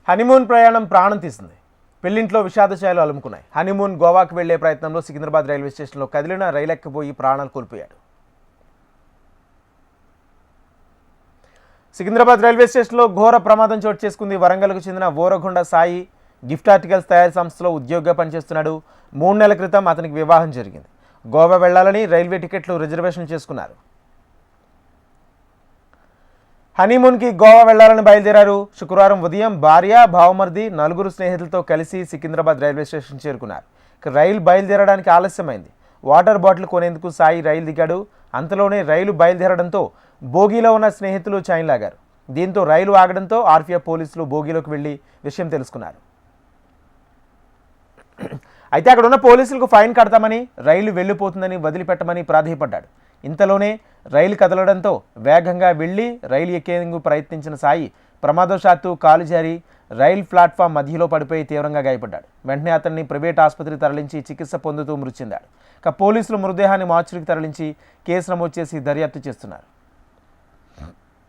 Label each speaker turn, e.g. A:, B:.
A: Honeymoon ప్రయాణం ప్రాణం తీసింది. పెళ్లింట్లో విషాద ఛాయలు అలుముకున్నాయి. హనీమూన్ గోవాకు వెళ్లే ప్రయత్నంలో సికింద్రాబాద్ రైల్వే స్టేషన్లో కదిలిన రైలు ఎక్కిపోయి ప్రాణాలు కోల్పోయాడు. సికింద్రాబాద్ రైల్వే స్టేషన్లో ఘోర ప్రమాదం చోటు చేసుకుంది. వరంగల్కు చెందిన ఓరగొండ సాయి గిఫ్ట్ ఆర్టికల్స్ తయారీ సంస్థలో ఉద్యోగిగా పనిచేస్తున్నాడు. 3 నెలల క్రితం అతనికి వివాహం జరిగింది. గోవా వెళ్లాలని రైల్వే టికెట్లు రిజర్వేషన్ చేసుకున్నారు. హనీమూన్కి గోవా వెళ్లాలని బయలుదేరారు. శుక్రవారం ఉదయం భార్య, బావమర్ది, 4 స్నేహితులతో కలిసి సికింద్రాబాద్ రైల్వే స్టేషన్ చేరుకున్నారు. రైలు బయలుదేరడానికి ఆలస్యమైంది. వాటర్ బాటిల్ కొనేందుకు సాయి రైలు దిగాడు. అంతలోనే రైలు బయలుదేరడంతో బోగీలో ఉన్న స్నేహితులు చైన్ లాగారు. దీంతో రైలు ఆగడంతో ఆర్పీఎఫ్ పోలీసులు బోగీలోకి వెళ్లి విషయం తెలుసుకున్నారు. అయితే అక్కడ ఉన్న పోలీసులకు ఫైన్ కడతామని, రైలు వెళ్లిపోతుందని వదిలిపెట్టమని ప్రాధేయపడ్డాడు. ఇంతలోనే రైలు కదలడంతో వేగంగా వెళ్లి రైలు ఎక్కేందుకు ప్రయత్నించిన సాయి ప్రమాదవశాత్తు కాలు జారి రైలు ప్లాట్ఫామ్ మధ్యలో పడిపోయి తీవ్రంగా గాయపడ్డాడు. వెంటనే అతన్ని ప్రైవేట్ ఆసుపత్రికి తరలించి చికిత్స పొందుతూ మృతి చెందాడు. పోలీసులు మృతదేహాన్ని మార్చురీకి తరలించి కేసు నమోదు చేసి దర్యాప్తు చేస్తున్నారు.